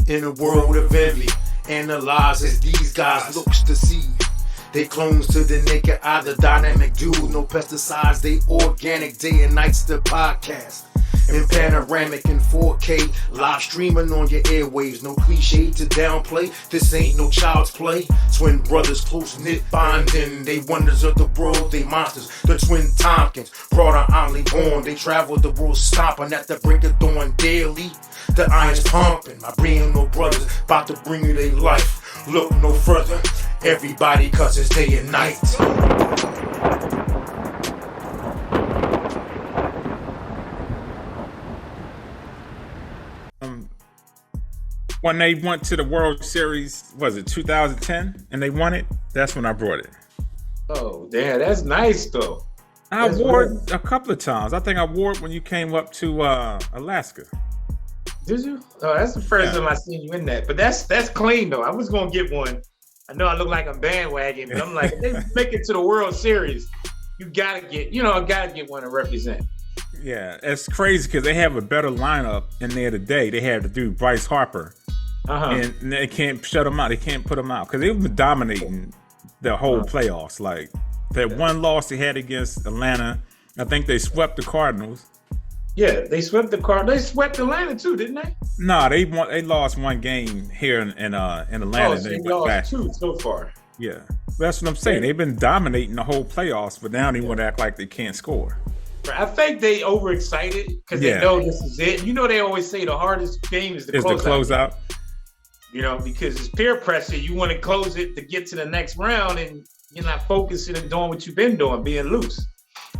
In a world of envy, analyze as these guys looks to see. They clones to the naked eye, the dynamic dude. No pesticides, they organic, day and nights the podcast. In panoramic in 4K, live streaming on your airwaves. No cliche to downplay, this ain't no child's play. Twin brothers close-knit bonding, they wonders of the world, they monsters. The twin Tompkins, brought on only born. They travel the world stomping at the break of dawn daily. The iron's pumping, my brain no brothers, about to bring you their life. Look no further, everybody cause it's day and night. When they went to the World Series, was it 2010, and they won it? That's when I brought it. Oh, damn, that's nice though. I wore it a couple of times. I think I wore it when you came up to Alaska. Did you? Oh, that's the first time I seen you in that. But that's clean though. I was gonna get one. I know I look like a bandwagon, but I'm like, if they make it to the World Series, you gotta get one to represent. Yeah, it's crazy because they have a better lineup in there today. They had to do Bryce Harper, and they can't shut them out. They can't put them out because they've been dominating the whole playoffs. Like that one loss they had against Atlanta, I think they swept the Cardinals. Yeah, they swept the Cardinals. They swept Atlanta too, didn't they? No, they lost one game here in Atlanta. Oh, so they lost back. 2 so far. Yeah, that's what I'm saying. They've been dominating the whole playoffs, but now they want to act like they can't score. I think they overexcited because they know this is it. You know, they always say the hardest game is the closeout. You know, because it's peer pressure. You want to close it to get to the next round, and you're not focusing and doing what you've been doing, being loose.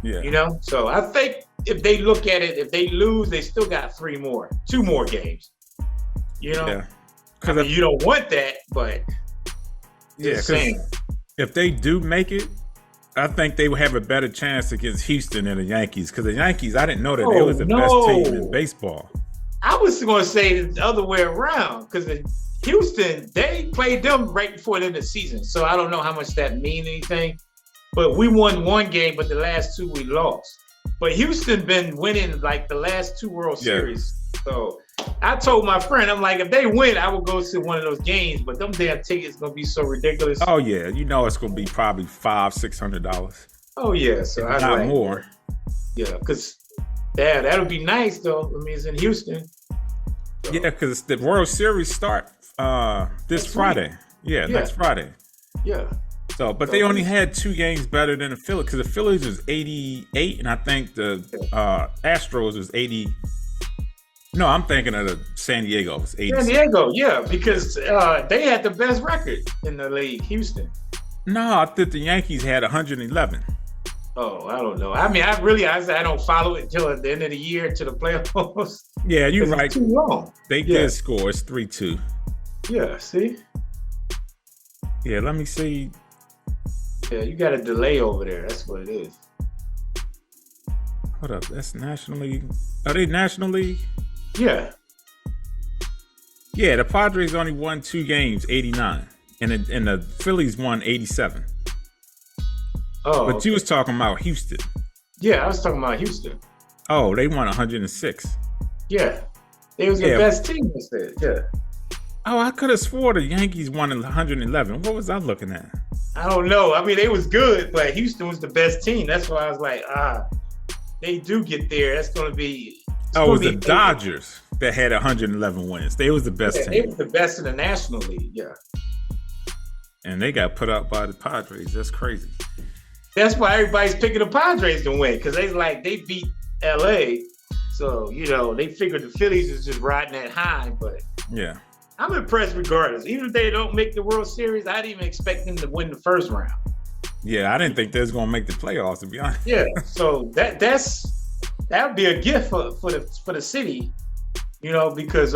Yeah. You know, so I think if they look at it, if they lose, they still got 2 more games. You know, because you don't want that, but because if they do make it, I think they would have a better chance against Houston than the Yankees. Because the Yankees, I didn't know that they was the best team in baseball. I was going to say the other way around because Houston, they played them right before the end of the season. So I don't know how much that means anything. But we won 1 game, but the last 2 we lost. But Houston been winning like the last 2 World Series. So I told my friend, I'm like, if they win, I will go to one of those games. But them damn tickets gonna be so ridiculous. Oh yeah, you know it's gonna be probably $500-$600. Oh yeah, so I not more. Yeah, because that'll be nice though. I mean, it's in Houston. So. Yeah, because the World Series start this Friday. Yeah, next Friday. Yeah. So, but they only had 2 games better than the Phillies because the Phillies was 88, and I think the Astros was 80. No, I'm thinking of the San Diego. It was 80. San Diego, yeah, because they had the best record in the league, Houston. No, I think the Yankees had 111. Oh, I don't know. I mean, I don't follow it till at the end of the year to the playoffs. Yeah, you're right. It's too long. They did score. It's 3-2. Yeah, see? Yeah, let me see. Yeah, you got a delay over there. That's what it is. Hold up. That's National League. Are they National League? Yeah. Yeah, the Padres only won 2 games, 89. And the Phillies won 87. Oh. But you was talking about Houston. Yeah, I was talking about Houston. Oh, they won 106. Yeah. They was the best team, I said. Yeah. Oh, I could have swore the Yankees won 111. What was I looking at? I don't know. I mean, they was good, but Houston was the best team. That's why I was like, they do get there. That's going to be... it was the Dodgers that had 111 wins. They was the best team. They was the best in the National League, yeah. And they got put up by the Padres. That's crazy. That's why everybody's picking the Padres to win, because they beat L.A., so, you know, they figured the Phillies was just riding that high, but... Yeah. I'm impressed regardless. Even if they don't make the World Series, I didn't even expect them to win the first round. Yeah, I didn't think they was going to make the playoffs, to be honest. Yeah, so that would be a gift for the city, you know, because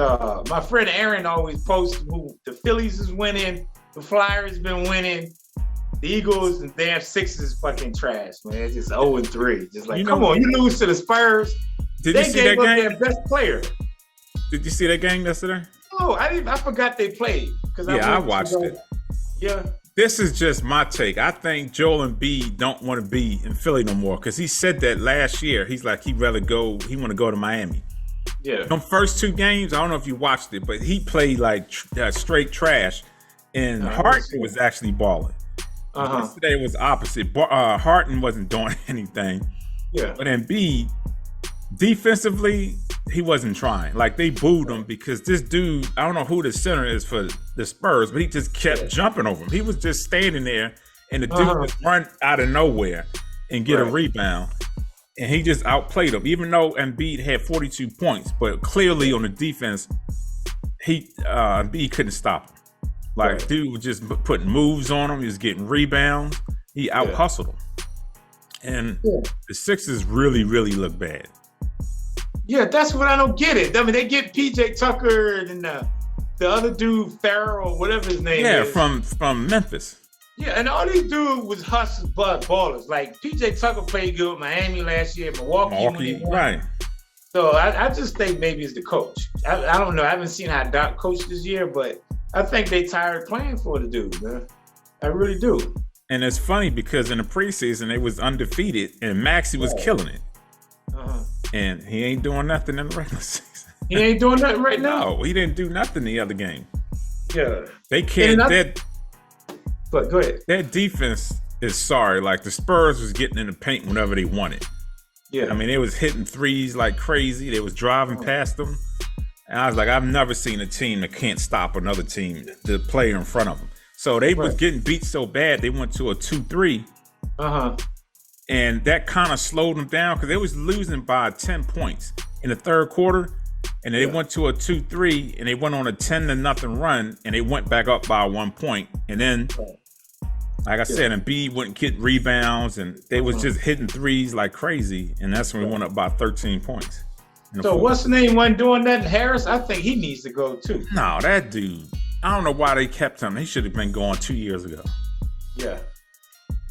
my friend Aaron always posts who the Phillies is winning, the Flyers been winning, the Eagles and damn Sixers is fucking trash, man. It's just 0-3. Just like, come on, you lose to the Spurs. Did you see that game? They gave up their best player. Did you see that game yesterday? Oh, I forgot they played. I watched it. Yeah. This is just my take. I think Joel Embiid don't want to be in Philly no more because he said that last year. He's like, he want to go to Miami. Yeah. Them first 2 games, I don't know if you watched it, but he played like straight trash, and Harden was actually balling. Yesterday was opposite. Harden wasn't doing anything. Yeah. But Embiid, defensively, he wasn't trying. Like, they booed him because this dude, I don't know who the center is for the Spurs, but he just kept jumping over him. He was just standing there, and the dude would run out of nowhere and get a rebound. And he just outplayed him, even though Embiid had 42 points. But clearly on the defense, Embiid couldn't stop him. Like, dude was just putting moves on him. He was getting rebounds. He out-hustled him. And the Sixers really, really look bad. Yeah, that's what I don't get it. I mean, they get PJ Tucker and the other dude, Farrell, whatever his name is. Yeah, from Memphis. Yeah, and all these dudes was hustle ballers. Like, PJ Tucker played good with Miami last year, Milwaukee. Right. So I just think maybe it's the coach. I don't know. I haven't seen how Doc coached this year, but I think they tired playing for the dude, man. I really do. And it's funny because in the preseason, they was undefeated, and Maxey was killing it. And he ain't doing nothing in the regular season. He ain't doing nothing right now? No, he didn't do nothing the other game. Yeah. They can't. But go ahead. Their defense is sorry. Like, the Spurs was getting in the paint whenever they wanted. Yeah. I mean, they was hitting threes like crazy. They was driving past them. And I was like, I've never seen a team that can't stop another team, the player in front of them. So they was getting beat so bad, they went to a 2-3. And that kind of slowed them down because they was losing by 10 points in the third quarter. And they went to a 2-3, and they went on a 10-0 run, and they went back up by 1 point. And then, like I said, Embiid wouldn't get rebounds, and they was just hitting threes like crazy. And that's when we went up by 13 points. So what's the name wasn't doing that? Harris? I think he needs to go too. No, that dude. I don't know why they kept him. He should have been gone 2 years ago. Yeah.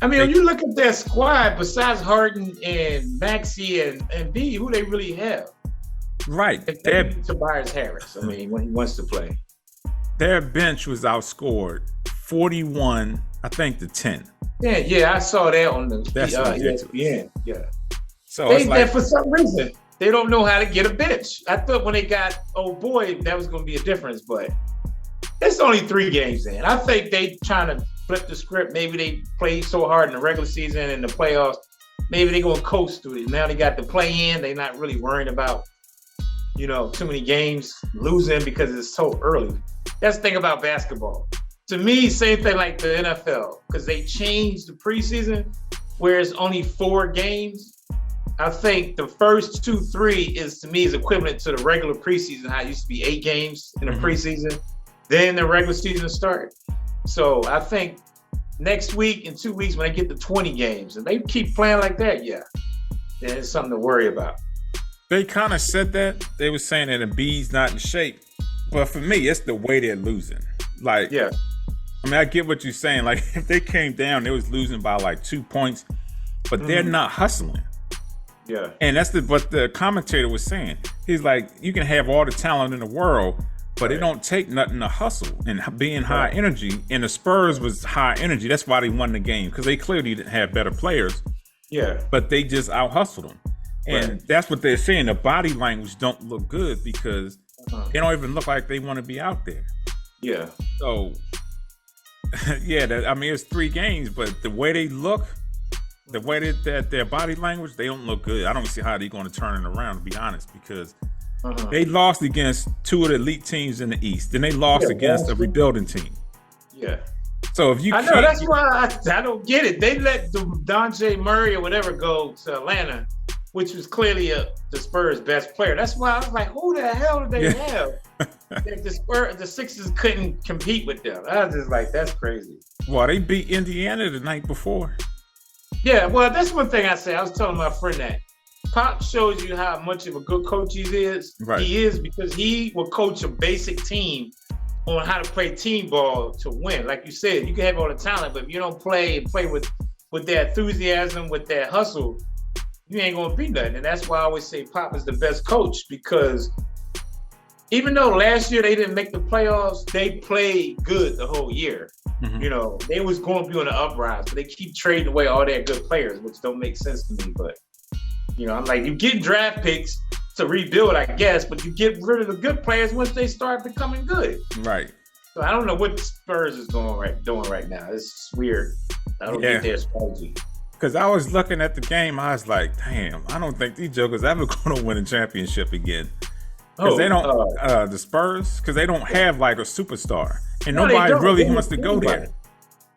I mean, when you look at their squad, besides Harden and Maxey and B, who they really have? Right. Tobias Harris, I mean, when he wants to play. Their bench was outscored 41, I think, to 10. Yeah, I saw that on the ESPN. Yeah. So it's like, for some reason, they don't know how to get a bench. I thought when they got old boy, that was going to be a difference, but it's only 3 games in. I think they trying to flip the script. Maybe they played so hard in the regular season and the playoffs. Maybe they're going to coast through it. Now they got the play in. They're not really worrying about, too many games losing because it's so early. That's the thing about basketball. To me, same thing like the NFL, because they changed the preseason where it's only 4 games. I think the first 2-3 is equivalent to the regular preseason, how it used to be 8 games in the preseason. Then the regular season started. So I think next week and 2 weeks when they get to 20 games and they keep playing like that, then it's something to worry about. They kind of said that. They were saying that Embiid's not in shape. But for me, it's the way they're losing. Like, I mean, I get what you're saying. Like, if they came down, they was losing by like 2 points, but they're not hustling. Yeah. And that's what the commentator was saying. He's like, you can have all the talent in the world, but it don't take nothing to hustle and being high energy. And the Spurs was high energy. That's why they won the game, because they clearly didn't have better players. Yeah. But they just out-hustled them. And that's what they're saying. The body language don't look good because they don't even look like they want to be out there. Yeah. So, I mean, it's 3 games, but the way they look, the way that their body language, they don't look good. I don't see how they're going to turn it around, to be honest, because they lost against 2 of the elite teams in the East. Then they lost against a rebuilding team. Yeah. So if you I know, that's why I don't get it. They let Dejounte Murray or whatever go to Atlanta, which was clearly the Spurs' best player. That's why I was like, who the hell did they have? The Sixers couldn't compete with them. I was just like, that's crazy. Well, they beat Indiana the night before. Yeah, well, that's one thing I say. I was telling my friend that Pop shows you how much of a good coach he is. Right. He is, because he will coach a basic team on how to play team ball to win. Like you said, you can have all the talent, but if you don't play with that enthusiasm, with that hustle, you ain't gonna be nothing. And that's why I always say Pop is the best coach, because even though last year they didn't make the playoffs, they played good the whole year. They was going to be on the uprise, but they keep trading away all their good players, which don't make sense to me. But I'm like, you get draft picks, to rebuild, I guess, but you get rid of the good players once they start becoming good. Right. So I don't know what Spurs is doing right now. It's weird. I don't get their strategy. Because I was looking at the game, I was like, damn, I don't think these jokers ever going to win a championship again. Because they don't, the Spurs, because they don't have like a superstar. And nobody really wants to go there.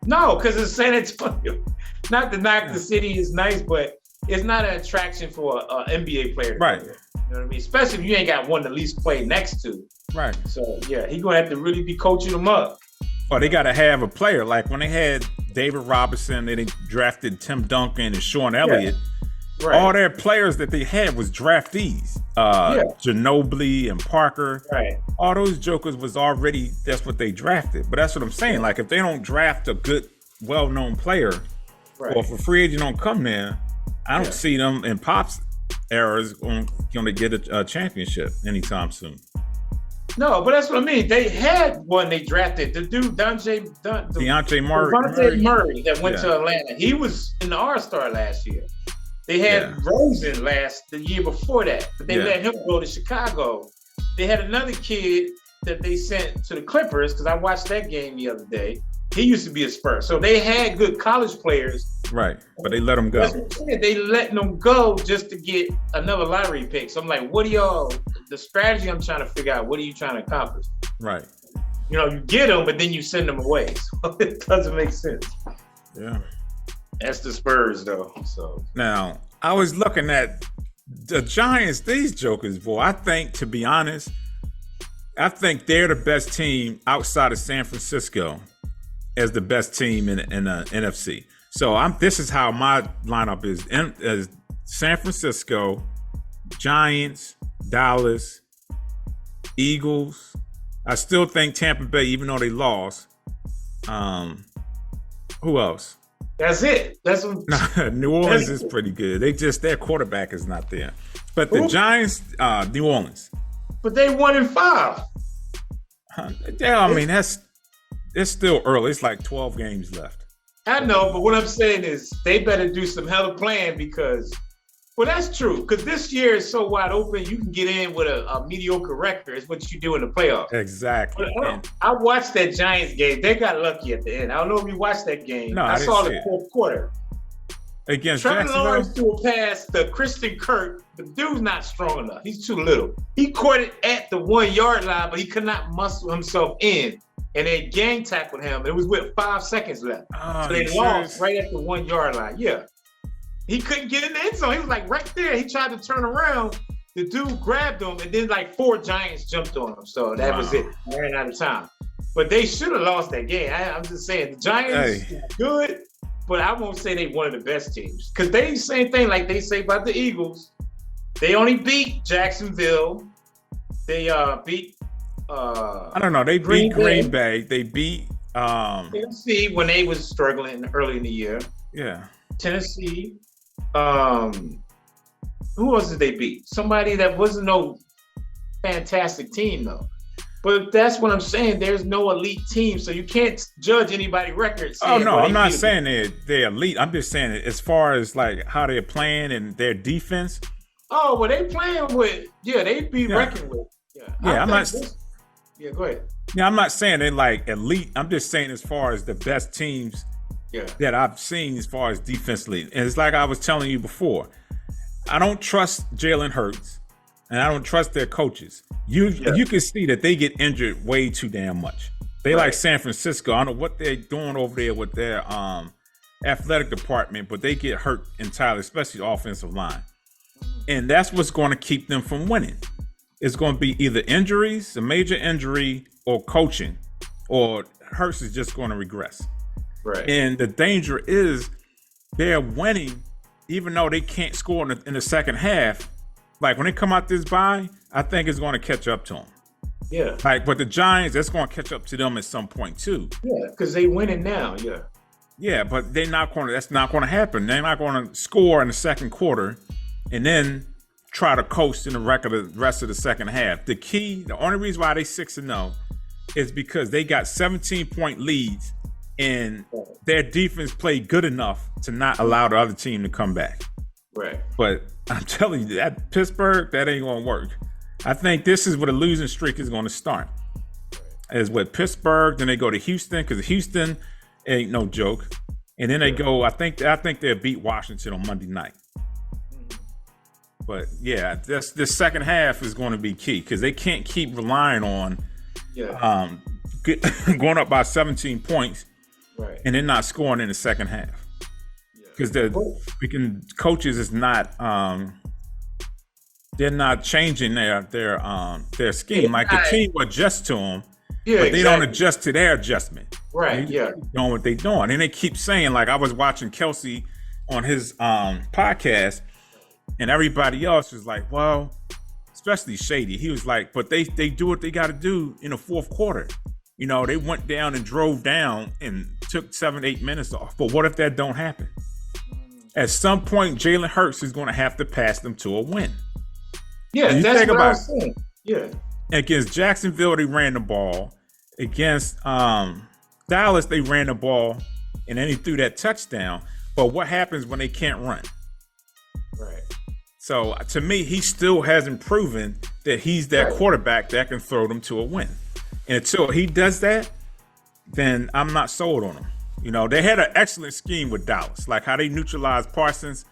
No, because it's San Antonio. Not to knock the city is nice, but it's not an attraction for an NBA player. Right. You know what I mean? Especially if you ain't got one to at least play next to. Right. So, yeah, he's going to have to really be coaching them up. Or they got to have a player. Like when they had David Robinson, they drafted Tim Duncan and Sean Elliott. Yeah. Right. All their players that they had was draftees. Ginobili and Parker. Right. All those jokers was already, that's what they drafted. But that's what I'm saying. Like if they don't draft a good, well-known player, or if a free agent don't come there, I don't see them in Pop's eras going to get a championship anytime soon. No, but that's what I mean. They had one they drafted. The dude, Dejounte Murray that went to Atlanta. He was in the All-Star last year. They had Rosen the year before that, but they let him go to Chicago. They had another kid that they sent to the Clippers, because I watched that game the other day. He used to be a Spur. So they had good college players. Right, but they let them go. They let them go just to get another lottery pick. So I'm like, what do y'all, the strategy I'm trying to figure out, what are you trying to accomplish? Right. You know, you get them, but then you send them away. So it doesn't make sense. Yeah. That's the Spurs, though. So now, I was looking at the Giants, these jokers, boy. I think, to be honest, I think they're the best team outside of San Francisco as the best team in the NFC. So this is how my lineup is: San Francisco, Giants, Dallas, Eagles. I still think Tampa Bay, even though they lost. Who else? That's it. That's what New Orleans is pretty good. Their quarterback is not there. But the Giants, New Orleans. But they 1-5. Yeah, I mean it's still early. It's like 12 games left. I know, but what I'm saying is they better do some hella plan because, well, that's true. Because this year is so wide open, you can get in with a mediocre record. It's what you do in the playoffs. Exactly. I watched that Giants game. They got lucky at the end. I don't know if you watched that game. No, I saw the fourth quarter. Against Trevor Lawrence threw a pass to Christian Kirk. The dude's not strong enough. He's too little. He caught it at the 1 yard line, but he could not muscle himself in. And they gang tackled him. It was with 5 seconds left. So they lost right at the 1 yard line. Yeah. He couldn't get in the end zone. He was like right there. He tried to turn around. The dude grabbed him, and then like 4 Giants jumped on him. So that was it. They ran out of time. But they should have lost that game. I'm just saying, the Giants good, but I won't say they one of the best teams. Because they same thing like they say about the Eagles. They only beat Jacksonville. They beat I don't know. They beat Green Bay. They beat Tennessee when they was struggling early in the year. Yeah. Tennessee. Who else did they beat? Somebody that wasn't no fantastic team though. But that's what I'm saying. There's no elite team, so you can't judge anybody's records. Oh no, I'm not saying they're elite. I'm just saying as far as like how they're playing and their defense. Oh, well, they playing with they be reckoned with. Yeah, I'm not. Yeah, go ahead. Yeah, I'm not saying they're like elite. I'm just saying as far as the best teams that I've seen as far as defensively. And it's like I was telling you before. I don't trust Jalen Hurts, and I don't trust their coaches. You can see that they get injured way too damn much. They like San Francisco. I don't know what they're doing over there with their athletic department, but they get hurt entirely, especially the offensive line. And that's what's going to keep them from winning. It's going to be either injuries, a major injury, or coaching, or Hurts is just going to regress. Right. And the danger is they're winning, even though they can't score in the second half. Like when they come out this bye, I think it's going to catch up to them. Yeah. Like, but the Giants, that's going to catch up to them at some point too. Yeah, because they winning now. Yeah. Yeah, but they're not going to. That's not going to happen. They're not going to score in the second quarter, and then try to coast in the rest of the second half. The only reason why they 6-0 is because they got 17-point leads and their defense played good enough to not allow the other team to come back. Right. But I'm telling you, that Pittsburgh, that ain't going to work. I think this is where the losing streak is going to start. Is with Pittsburgh, then they go to Houston, because Houston ain't no joke. And then they go, I think they'll beat Washington on Monday night. But yeah, this second half is going to be key, because they can't keep relying on going up by 17 points and then not scoring in the second half. Because the freaking coaches is not they're not changing their scheme. Like the team will adjust to them, but they don't adjust to their adjustment. Right. They doing what they doing, and they keep saying, like, I was watching Kelsey on his podcast, and everybody else was like, well, especially Shady. He was like, but they do what they got to do in the fourth quarter. You know, they went down and drove down and took 7-8 minutes off. But what if that don't happen? At some point, Jalen Hurts is going to have to pass them to a win. Yeah, that's what I was saying. Yeah. Against Jacksonville, they ran the ball. Against Dallas, they ran the ball, and then he threw that touchdown. But what happens when they can't run? Right. So to me, he still hasn't proven that he's that quarterback that can throw them to a win. And until he does that, then I'm not sold on him. You know, they had an excellent scheme with Dallas, like how they neutralized Parsons.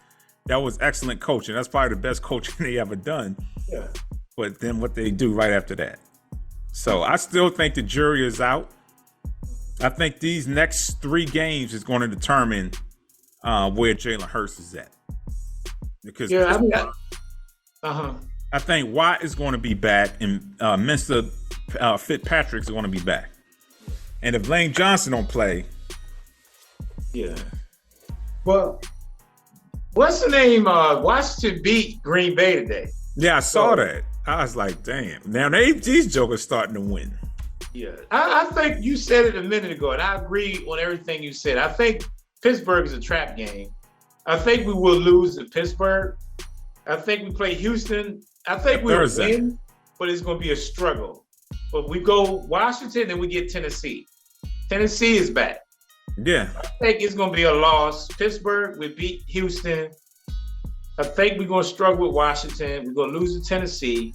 That was excellent coaching. That's probably the best coaching they ever done. Yeah. But then what they do right after that. So I still think the jury is out. I think these next 3 games is going to determine where Jalen Hurts is at. Because I think Watt is going to be back, and Mr. Fitzpatrick's going to be back. And if Lane Johnson don't play, well, what's the name? Washington beat Green Bay today. Yeah, I saw that. I was like, damn. Now these jokers starting to win. Yeah, I think you said it a minute ago, and I agree on everything you said. I think Pittsburgh is a trap game. I think we will lose to Pittsburgh. I think we play Houston. I think we'll win, but it's going to be a struggle. But we go Washington, then we get Tennessee. Tennessee is back. Yeah. I think it's going to be a loss. Pittsburgh, we beat Houston. I think we're going to struggle with Washington. We're going to lose to Tennessee.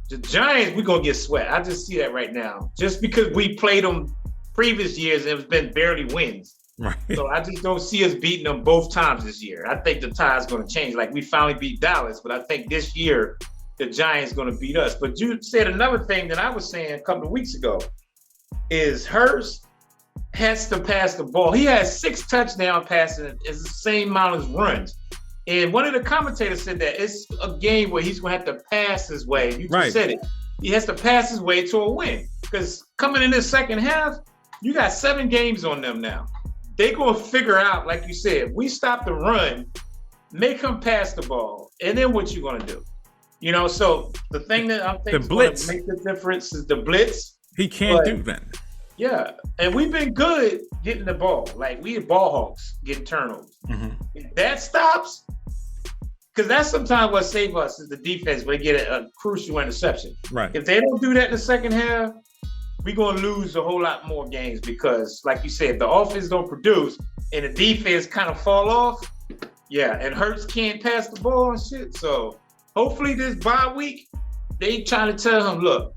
The Giants, we're going to get swept. I just see that right now. Just because we played them previous years and it's been barely wins. Right. So I just don't see us beating them both times this year. I think the tide's going to change. Like, we finally beat Dallas, but I think this year the Giants going to beat us. But you said another thing that I was saying a couple of weeks ago is Hurts has to pass the ball. He has 6 touchdown passes. It's the same amount as runs. And one of the commentators said that it's a game where he's going to have to pass his way. You just said it. He has to pass his way to a win. Because coming in this second half, you got 7 games on them now. They're going to figure out, like you said, we stop the run, make him pass the ball, and then what you going to do? You know, so the thing that I'm thinking is going to make the difference is the blitz. He can't do that. Yeah, and we've been good getting the ball. Like, we had ball hawks getting turnovers. Mm-hmm. If that stops, because that's sometimes what saves us is the defense. We get a crucial interception. Right. If they don't do that in the second half, we're going to lose a whole lot more games because, like you said, the offense don't produce and the defense kind of fall off. Yeah, and Hurts can't pass the ball and shit. So hopefully this bye week, they trying to tell him, look,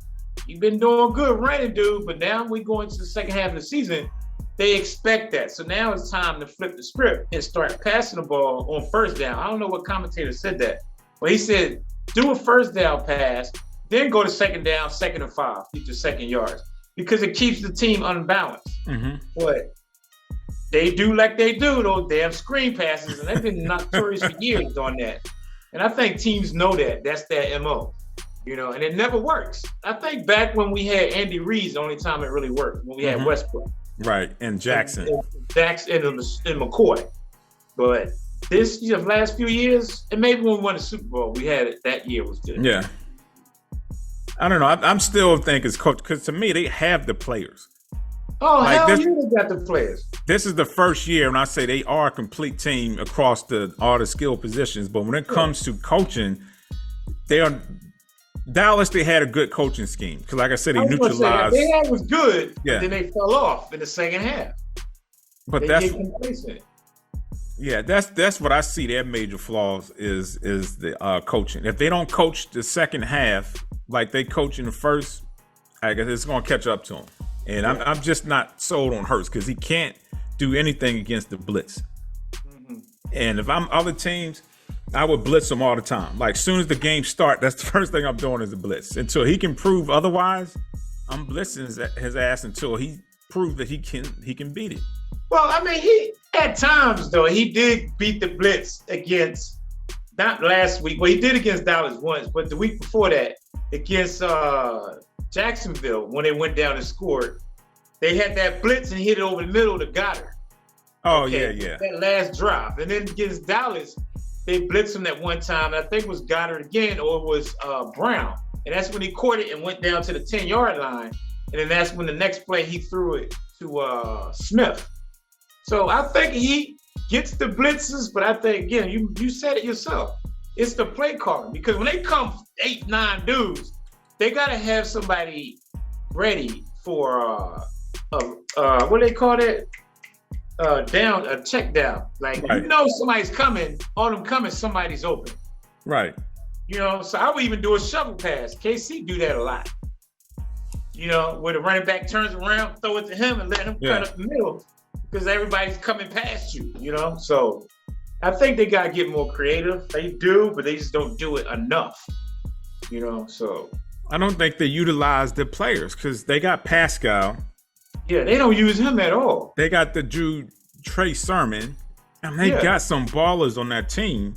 you've been doing good running, dude, but now we go into the second half of the season. They expect that. So now it's time to flip the script and start passing the ball on first down. I don't know what commentator said that. But he said, do a first down pass, then go to second down, 2nd and 5, get your 2nd yards. Because it keeps the team unbalanced. Mm-hmm. But they do like they do, those damn screen passes, and they've been notorious for years on that. And I think teams know that. That's their MO. You know, and it never works. I think back when we had Andy Reid's the only time it really worked, when we had Westbrook. Right, and Jackson. And McCoy. But this year, last few years, and maybe when we won the Super Bowl, we had it. That year was good. Yeah. I don't know. I'm still thinking it's coach, because to me, they have the players. Oh, like hell yeah, they got the players. This is the first year, and I say they are a complete team across all the skill positions. But when it comes to coaching, they are Dallas. They had a good coaching scheme because, like I said, they neutralized. They had was good, but then they fell off in the second half. But Yeah, that's what I see. Their major flaws is the coaching. If they don't coach the second half like they coach in the first, I guess it's going to catch up to them. And I'm just not sold on Hurts because he can't do anything against the blitz. Mm-hmm. And if I'm other teams, I would blitz him all the time. Like, as soon as the game starts, that's the first thing I'm doing is the blitz. Until he can prove otherwise, I'm blitzing his ass until he proves that he can beat it. Well, I mean, he at times though he did beat the blitz against, not last week. Well, he did against Dallas once, but the week before that against Jacksonville when they went down and scored, they had that blitz and hit it over the middle to Goddard. Oh yeah. That last drop, and then against Dallas, they blitzed him that one time. And I think it was Goddard again, or it was Brown, and that's when he caught it and went down to the 10-yard line. And then that's when the next play he threw it to Smith. So I think he gets the blitzes, but I think, again, you said it yourself. It's the play calling, because when they come 8-9 dudes, they got to have somebody ready for what do they call that? A check down. Like, right. You know somebody's coming, on them coming, somebody's open. Right. You know, so I would even do a shovel pass. KC do that a lot. You know, where the running back turns around, throw it to him and let him cut up the middle because everybody's coming past you, you know? So I think they got to get more creative. They do, but they just don't do it enough, you know? So I don't think they utilize their players because they got Pascal. Yeah, they don't use him at all. They got the Jude Trey Sermon. And they got some ballers on that team,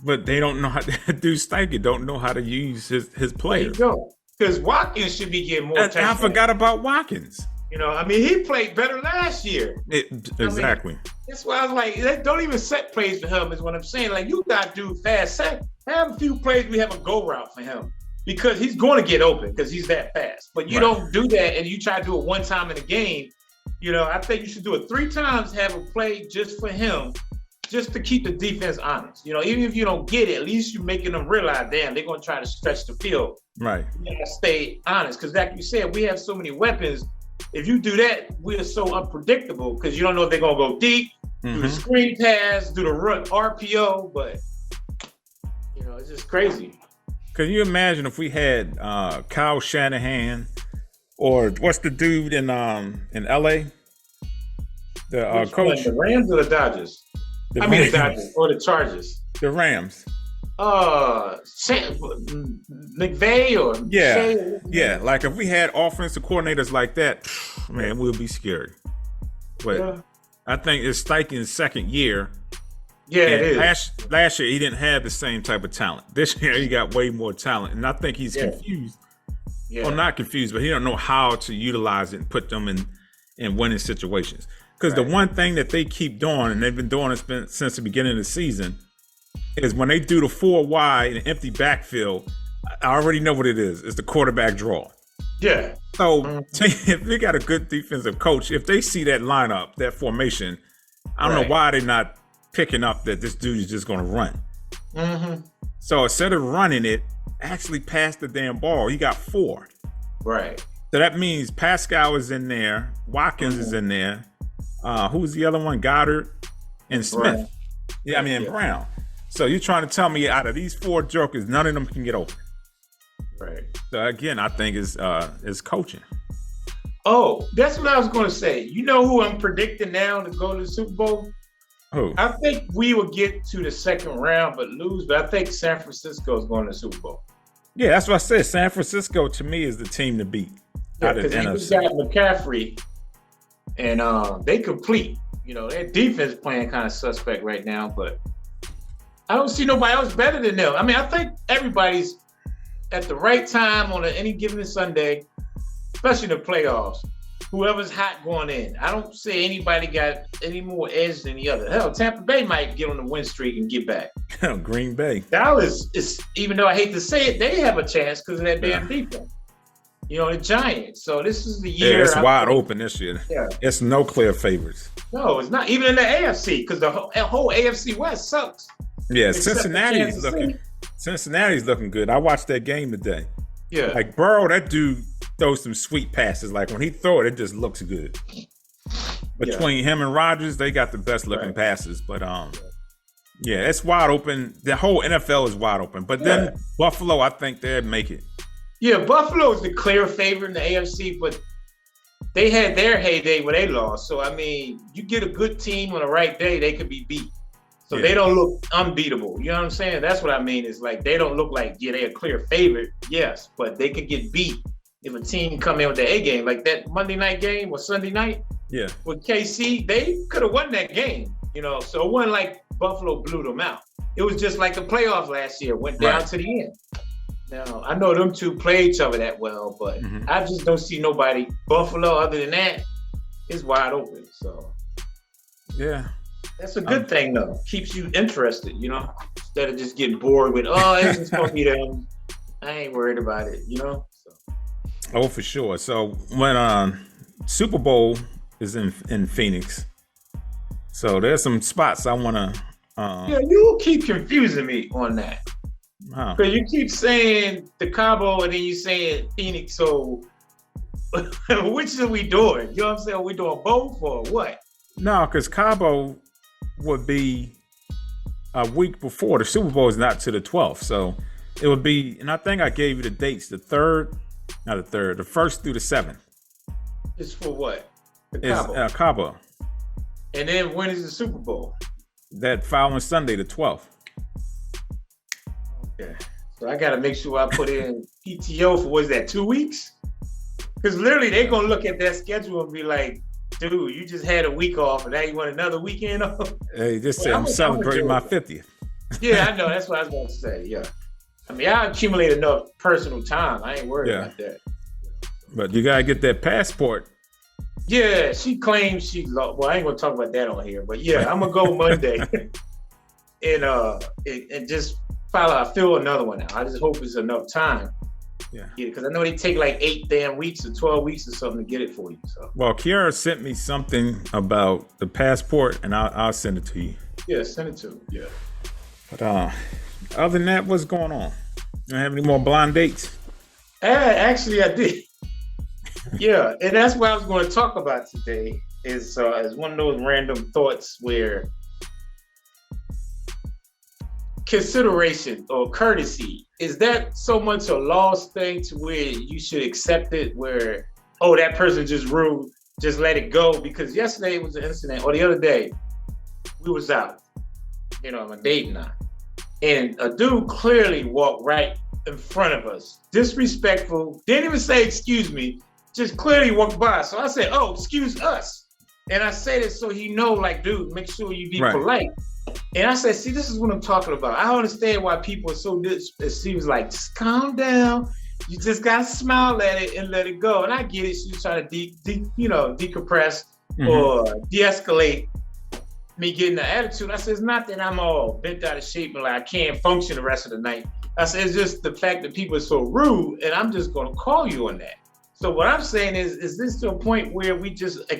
but they don't know how to do. Steichen don't know how to use his players. There you go. Because Watkins should be getting more time. I forgot about Watkins. You know, I mean, he played better last year. Exactly. I mean, that's why I was like, don't even set plays for him is what I'm saying. Like, you got to do fast. Have a few plays we have a go route for him because he's going to get open because he's that fast. But you don't do that and you try to do it one time in a game. You know, I think you should do it 3 times, have a play just for him, just to keep the defense honest. You know, even if you don't get it, at least you're making them realize, damn, they're going to try to stretch the field. Right. You got to stay honest because like you said, we have so many weapons. If you do that, we are so unpredictable because you don't know if they're going to go deep, do the screen pass, do the run RPO, but, you know, it's just crazy. Can you imagine if we had Kyle Shanahan or what's the dude in LA? The coach. The Rams or the Dodgers? The Dodgers or the Chargers. The Rams. McVay or yeah. Like if we had offensive coordinators like that, man, we'll be scared. But I think it's Steichen's second year. Yeah, it is. Last year he didn't have the same type of talent. This year he got way more talent, and I think he's confused. Yeah. Well, not confused, but he don't know how to utilize it and put them in winning situations. Because the one thing that they keep doing, and they've been doing it since the beginning of the season, is when they do the 4 wide and empty backfield, I already know what it is. It's the quarterback draw. Yeah. So if they got a good defensive coach, if they see that lineup, that formation, I don't know why they're not picking up that this dude is just going to run. Mm-hmm. So instead of running it, actually pass the damn ball. He got 4. Right. So that means Pascal is in there. Watkins is in there. Who's the other one? Goddard and Smith. Brown. So you're trying to tell me out of these 4 jokers, none of them can get open. Right. So again, I think is coaching. Oh, that's what I was going to say. You know who I'm predicting now to go to the Super Bowl? Who? I think we will get to the second round but lose, but I think San Francisco is going to the Super Bowl. Yeah, that's what I said. San Francisco, to me, is the team to beat. Yeah, because you got McCaffrey, and they complete. You know, their defense playing kind of suspect right now, but I don't see nobody else better than them. I mean, I think everybody's at the right time on any given Sunday, especially the playoffs. Whoever's hot going in. I don't see anybody got any more edge than the other. Hell, Tampa Bay might get on the win streak and get back. Green Bay. Dallas is, even though I hate to say it, they have a chance because of that damn defense. You know, the Giants. So this is the year. Yeah, it's wide open this year. Yeah. It's no clear favorites. No, it's not. Even in the AFC, because the whole AFC West sucks. Yeah, Cincinnati's looking good. I watched that game today. Yeah. Like Burrow, that dude throws some sweet passes. Like when he throw it, it just looks good. between him and Rodgers, they got the best looking passes. But yeah, it's wide open. The whole NFL is wide open. But then Buffalo, I think they'd make it. Yeah, Buffalo is the clear favorite in the AFC, but they had their heyday where they lost. So, I mean, you get a good team on the right day, they could be beat. So they don't look unbeatable. You know what I'm saying? That's what I mean. It's like they don't look like, they're a clear favorite, yes, but they could get beat if a team come in with their A game. Like that Monday night game or Sunday night with KC, they could have won that game. So it wasn't like Buffalo blew them out. It was just like the playoffs last year, went down to the end. Now, I know them two play each other that well, but I just don't see nobody. Buffalo, other than that, is wide open. So, yeah. That's a good thing, though. Keeps you interested, instead of just getting bored with, it's just going to be them. I ain't worried about it, So. Oh, for sure. So, when Super Bowl is in Phoenix, so there's some spots I want to... you keep confusing me on that. Because you keep saying the Cabo and then you saying Phoenix, so which are we doing? You know what I'm saying? Are we doing both or what? No, because Cabo would be a week before. The Super Bowl is not to the 12th. So it would be, and I think I gave you the dates, the 1st through the 7th. It's for what? The Cabo. It's Cabo. And then when is the Super Bowl? That following Sunday, the 12th. Okay. So I got to make sure I put in PTO for, what is that, 2 weeks? Because literally they're going to look at that schedule and be like, dude, you just had a week off and now you want another weekend off? Hey, just say I'm celebrating my 50th. Yeah, I know. That's what I was going to say. Yeah. I mean, I accumulate enough personal time. I ain't worried about that. But you got to get that passport. Yeah, she claims well, I ain't going to talk about that on here. But yeah, I'm going to go Monday and just fill another one out. I just hope it's enough time. Yeah, because I know they take like 8 damn weeks or 12 weeks or something to get it for you. So. Well, Kiara sent me something about the passport, and I'll send it to you. Yeah, send it to me. Yeah. But other than that, what's going on? You don't have any more blind dates? Actually, I did. Yeah, and that's what I was going to talk about today. Is one of those random thoughts where consideration or courtesy, is that so much a lost thing to where you should accept it, where, that person just rude, just let it go? Because yesterday was an incident, or the other day, we was out, on a date night, and a dude clearly walked right in front of us, disrespectful, didn't even say excuse me, just clearly walked by. So I said, excuse us. And I say this so he know, like, dude, make sure you be polite. And I said, see, this is what I'm talking about. I understand why people are so she was like, just calm down. You just got to smile at it and let it go. And I get it. She's trying to decompress or de-escalate me getting the attitude. I said, it's not that I'm all bent out of shape and like I can't function the rest of the night. I said, it's just the fact that people are so rude, and I'm just going to call you on that. So what I'm saying is this to a point where we just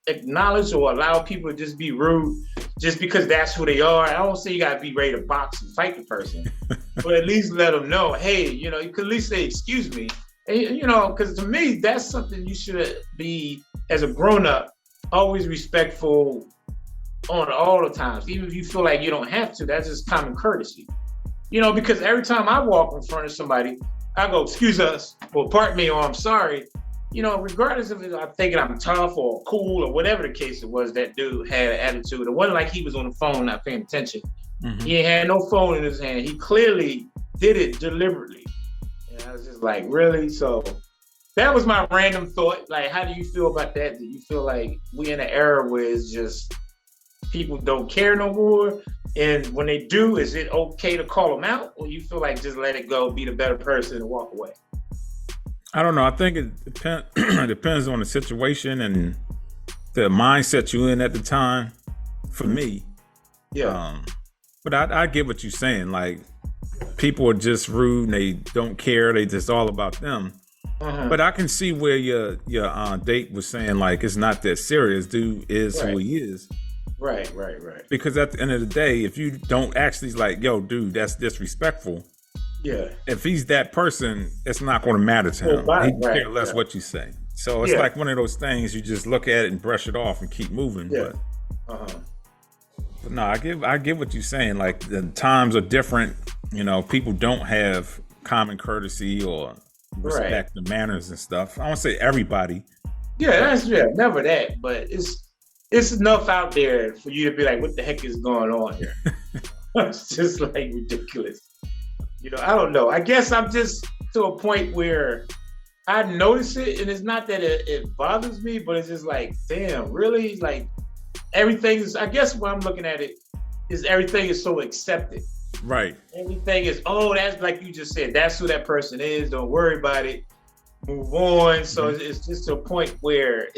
acknowledge or allow people to just be rude just because that's who they are? I don't say you got to be ready to box and fight the person, but at least let them know, hey, you could at least say, excuse me. And, because to me, that's something you should be, as a grown-up, always respectful on all the times. Even if you feel like you don't have to, that's just common courtesy. Because every time I walk in front of somebody, I go, excuse us, or pardon me, or I'm sorry. Regardless of if I'm thinking I'm tough or cool or whatever the case it was, that dude had an attitude. It wasn't like he was on the phone not paying attention. Mm-hmm. He had no phone in his hand. He clearly did it deliberately. And I was just like, really? So that was my random thought. Like, how do you feel about that? Do you feel like we in an era where it's just people don't care no more? And when they do, is it okay to call them out? Or you feel like just let it go, be the better person and walk away? I don't know. I think it depends on the situation and the mindset you're in at the time. For me, but I get what you're saying. Like, people are just rude and they don't care. They just all about them. Uh-huh. But I can see where your date was saying, like, it's not that serious. Dude is who he is. Right. Because at the end of the day, if you don't actually like, yo, dude, that's disrespectful. Yeah. If he's that person, it's not going to matter to him. He care less what you say. So it's like one of those things you just look at it and brush it off and keep moving. Yeah. But no, I get what you're saying. Like the times are different. You know, people don't have common courtesy or respect the manners and stuff. I won't say everybody. Yeah, never that. But it's enough out there for you to be like, what the heck is going on here? It's just like ridiculous. You know, I don't know. I guess I'm just to a point where I notice it, and it's not that it bothers me, but it's just like, damn, really? Like everything is, I guess what I'm looking at it is everything is so accepted. Right. Everything is, that's like you just said, that's who that person is. Don't worry about it. Move on. So it's just to a point where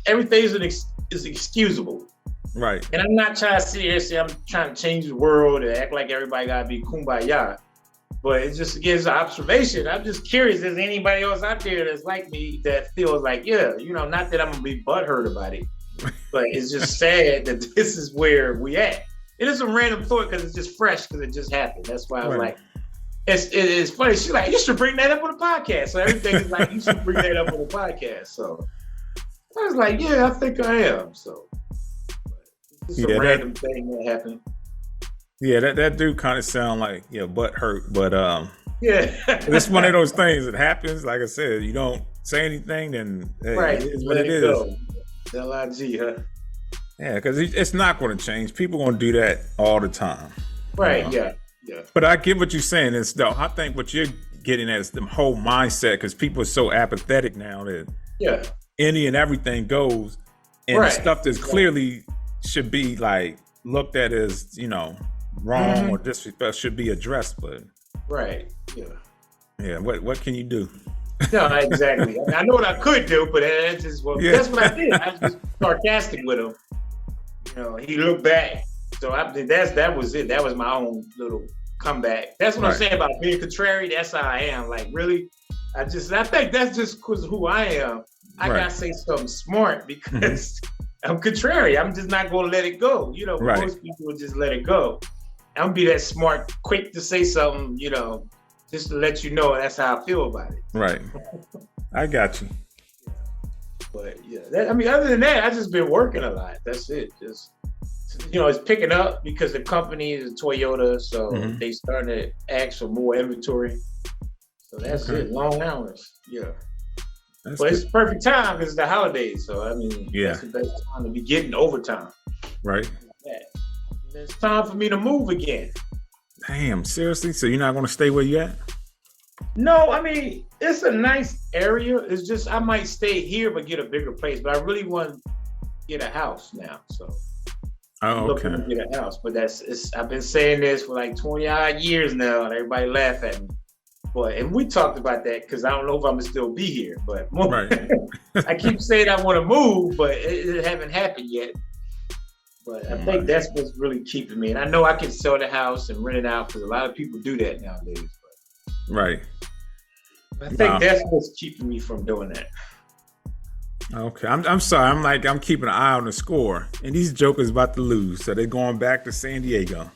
everything is excusable. Right. And I'm not trying to sit here and say I'm trying to change the world and act like everybody gotta be kumbaya. But it just gives an observation. I'm just curious, is anybody else out there that's like me that feels like, not that I'm gonna be butthurt about it, but it's just sad that this is where we at. It is a random thought because it's just fresh because it just happened. That's why I was like, it's funny. She's like, you should bring that up on the podcast. So everything is like, you should bring that up on the podcast. So I was like, yeah, I think I am. So it's a random thing that happened. Yeah, that do kind of sound like butt hurt, but it's one of those things that happens. Like I said, you don't say anything, then it is what it is. LIG, huh? Yeah, because it's not going to change. People are going to do that all the time. Right? Yeah. But I get what you're saying. I think what you're getting at is the whole mindset, because people are so apathetic now that any and everything goes, and the stuff that's clearly should be like looked at as wrong or disrespect should be addressed, but what can you do? No, exactly. I know what I could do, but that's just that's what I did. I was just sarcastic with him. He looked back, so that was it. That was my own little comeback. That's what I'm saying about being contrary. That's how I am. Like, really, I think that's just because who I am. I gotta say something smart because I'm contrary. I'm just not gonna let it go. Most people will just let it go. I'm gonna be that smart, quick to say something, just to let you know that's how I feel about it. Right. I got you. But other than that, I've just been working a lot. That's it. Just, it's picking up because the company is Toyota, so they starting to ask for more inventory. So that's it. Long hours. Yeah. But it's the perfect time because it's the holidays. So, that's the best time to be getting overtime. Right. It's time for me to move again. Damn, seriously? So you're not going to stay where you at? No, it's a nice area. It's just I might stay here but get a bigger place. But I really want to get a house now. So I'm looking to get a house. But I've been saying this for like 20 odd years now, and everybody laugh at me. And we talked about that because I don't know if I'm gonna still be here. But I keep saying I want to move, but it haven't happened yet. But I think that's what's really keeping me. And I know I can sell the house and rent it out because a lot of people do that nowadays. Right. I think that's what's keeping me from doing that. Okay. I'm sorry. I'm keeping an eye on the score. And these jokers about to lose. So they're going back to San Diego.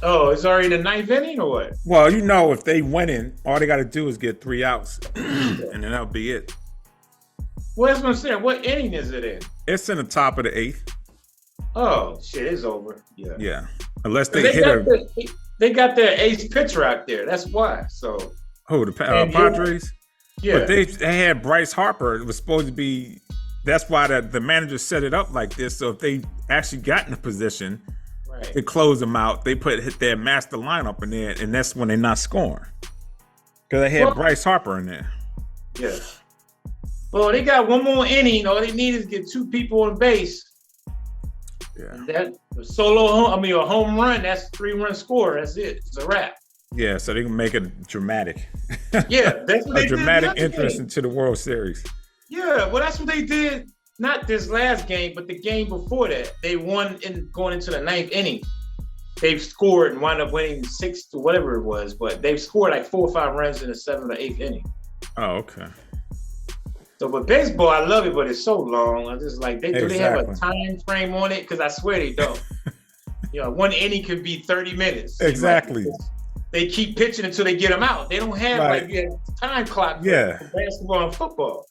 Oh, it's already the 9th inning or what? Well, if they winning, all they got to do is get 3 outs. And then that'll be it. Well, that's what I'm saying. What inning is it in? It's in the top of the 8th. Oh, shit, it's over. Yeah. Unless they hit they got their ace pitcher out there. That's why. So. Who, the Padres? Yeah. But they had Bryce Harper. It was supposed to be. That's why the manager set it up like this. So if they actually got in a position to close them out, they hit their master lineup in there, and that's when they're not scoring. Because they had Bryce Harper in there. Yeah. Well, they got one more inning. All they need is get 2 people on base. Yeah. That a home run, that's a 3-run score. That's it. It's a wrap. Yeah, so they can make it dramatic. Yeah, that's what they did. A dramatic entrance into the World Series. Yeah, well, that's what they did. Not this last game, but the game before that. They won going into the 9th inning. They've scored and wound up winning 6 to whatever it was, but they've scored like 4 or 5 runs in the 7th or 8th inning. Oh, okay. So, but baseball, I love it, but it's so long. I'm just like, do they have a time frame on it? Because I swear they don't. One inning could be 30 minutes. Exactly. They keep pitching until they get them out. They don't have like a time clock for basketball and football.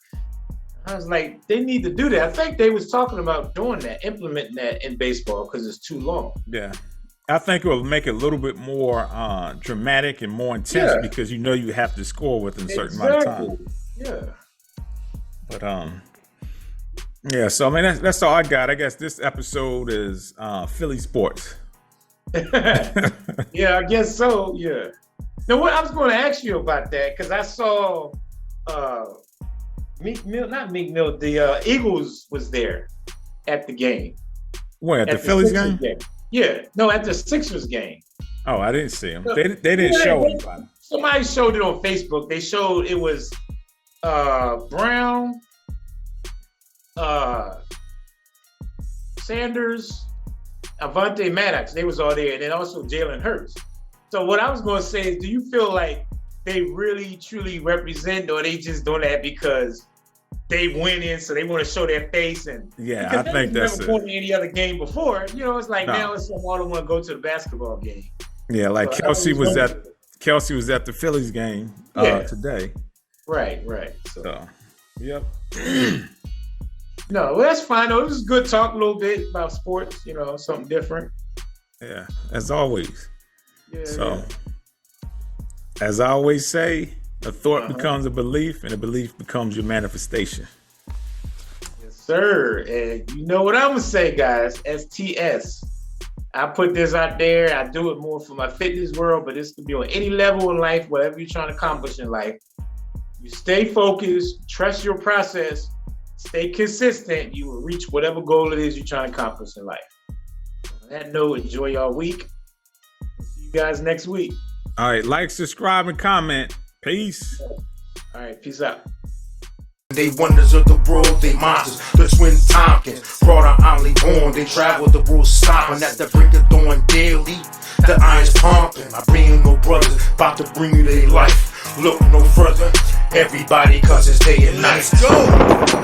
I was like, they need to do that. I think they was talking about doing that, implementing that in baseball because it's too long. Yeah. I think it will make it a little bit more dramatic and more intense because you know you have to score within a certain amount of time. Yeah. But yeah. So I mean, that's all I got. I guess this episode is Philly sports. Yeah, I guess so. Yeah. Now, what I was going to ask you about that because I saw Meek Mill, the Eagles was there at the game. Where at the Phillies game? Yeah, no, at the Sixers game. Oh, I didn't see them. They didn't show anybody. Somebody showed it on Facebook. They showed it was Brown, Sanders, Avante Maddox. They was all there, and then also Jalen Hurts. So what I was going to say is, do you feel like they really truly represent, or they just doing that because they win in, so they want to show their face? And yeah, I think that's never won any other game before. You know, it's like now it's someone who want to go to the basketball game. Yeah, like so Kelsey was at the Phillies game today. Right. So yep. No, well, that's fine though. It was good talk a little bit about sports. You know, something different. Yeah, as always. Yeah. So. As I always say, a thought becomes a belief, and a belief becomes your manifestation. Yes, sir. And you know what I'm going to say, guys? STS. I put this out there. I do it more for my fitness world, but this could be on any level in life, whatever you're trying to accomplish in life. You stay focused, trust your process, stay consistent. You will reach whatever goal it is you're trying to accomplish in life. On that note, enjoy your week. See you guys next week. All right, like, subscribe, and comment. Peace. All right, peace out. They wonders of the world, they monsters. The twin Tompkins brought our only born. They travel the world stomping at the break of dawn daily. The iron's pumping. I bring you no brothers, about to bring you their life. Look no further, everybody, cause it's day and night. Let's go.